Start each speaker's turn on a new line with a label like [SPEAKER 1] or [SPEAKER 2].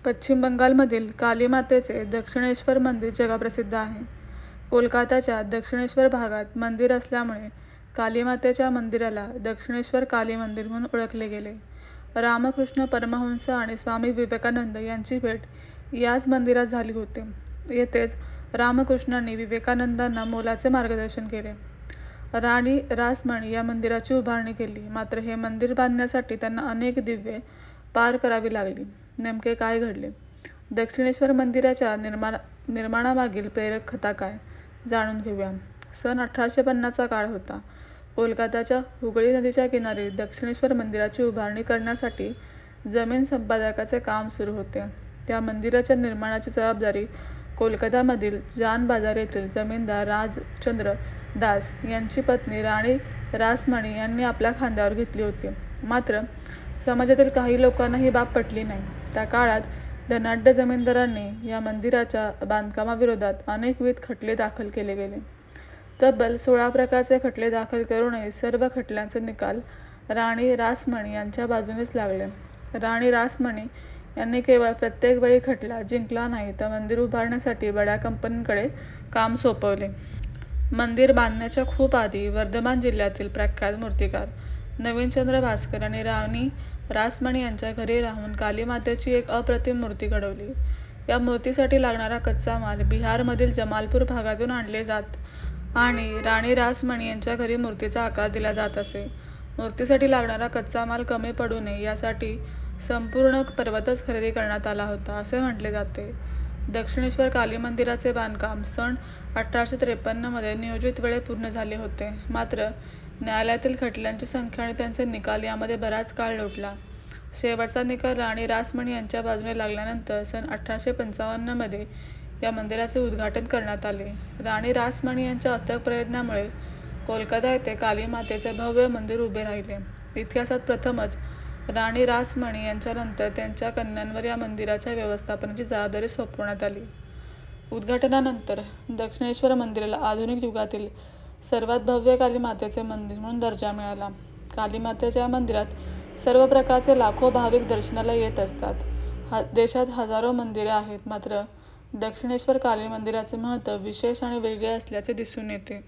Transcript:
[SPEAKER 1] पश्चिम बंगालमधील काली मातेचे दक्षिणेश्वर मंदिर जगप्रसिद्ध आहे. कोलकाताच्या दक्षिणेश्वर भागात मंदिर असल्यामुळे काली मातेच्या मंदिराला दक्षिणेश्वर काली मंदिर म्हणून ओळखले गेले. रामकृष्ण परमहंस आणि स्वामी विवेकानंद यांची भेट याच मंदिरात झाली होती. येथेच रामकृष्णांनी विवेकानंदांना मोलाचे मार्गदर्शन केले. राणी रासमणी या मंदिराची उभारणी केली. मात्र हे मंदिर बांधण्यासाठी त्यांना अनेक दिव्ये पार करावी लागली. नेमके काय घडले? दक्षिणेश्वर मंदिराच्या निर्माणामागील प्रेरक कथा काय, जाणून घेऊया. सन 1850चा काळ होता. कोलकाताच्या हुगळी नदीच्या किनारी दक्षिणेश्वर मंदिराची उभारणी करण्यासाठी जमीन संपादनाचे काम सुरू होते. त्या मंदिराच्या निर्माणाची जबाबदारी कोलकातामधील जान बाजार येथील जमीनदार राजचंद्र दास यांची पत्नी राणी रासमणी यांनी आपल्या खांद्यावर घेतली होती. मात्र समाजातील काही लोकांना ही बाब पटली नाही. त्या काळात धनाढ्य जमीनदारांनी या मंदिराच्या बांधकामाविरोधात अनेकविध खटले दाखल केले गेले. तब्बल 16 प्रकारचे खटले दाखल करूनही सर्व खटल्यांचे निकाल राणी रासमणी यांच्या बाजूनेच लागले. राणी रासमणी यांनी केवळ प्रत्येक वेळी खटला जिंकला नाही, तर मंदिर उभारण्यासाठी बड्या कंपन्यांकडे काम सोपवले. मंदिर बांधण्याच्या खूप आधी वर्धमान जिल्ह्यातील प्रख्यात मूर्तिकार नवीनचंद्र भास्कर यांनी राणी रासमणी यांच्या घरी राहून काली मातेची एक अप्रतिम मूर्ती घडवली. या मूर्तीसाठी लागणारा कच्चा माल बिहारमधील जमालपूर भागातून आणले जात आणि राणी रासमणी यांच्या घरी मूर्तीचा आकार दिला जात असे. मूर्तीसाठी लागणारा कच्चा माल कमी पडू नये यासाठी संपूर्ण पर्वतच खरेदी करण्यात आला होता, असे म्हटले जाते. दक्षिणेश्वर काली मंदिराचे बांधकाम सन 1853 मध्ये नियोजित वेळेत पूर्ण झाले होते. मात्र न्यायालयातील खटल्यांची संख्या आणि त्यांचे निकाल यामध्ये बराच काळ लोटला. शेवटचा निकाल राणी रासमणी यांच्या बाजूने लागल्यानंतर सन 1855 मध्ये या मंदिराचे उद्घाटन करण्यात आले. राणी रासमणी यांच्या अथक प्रयत्नामुळे कोलकाता येथे काली मातेचे भव्य मंदिर उभे राहिले. इतिहासात प्रथमच राणी रासमणी यांच्यानंतर त्यांच्या कन्यांवर या मंदिराच्या व्यवस्थापनाची जबाबदारी सोपवण्यात आली. उद्घाटनानंतर दक्षिणेश्वर मंदिराला आधुनिक युगातील सर्वात भव्य काली मातेचे मंदिर म्हणून दर्जा मिळाला. काली मातेच्या मंदिरात सर्व प्रकारचे लाखो भाविक दर्शनाला येत असतात. देशात हजारो मंदिरे आहेत, मात्र दक्षिणेश्वर काली मंदिराचे महत्त्व विशेष आणि वेगळे असल्याचे दिसून येते.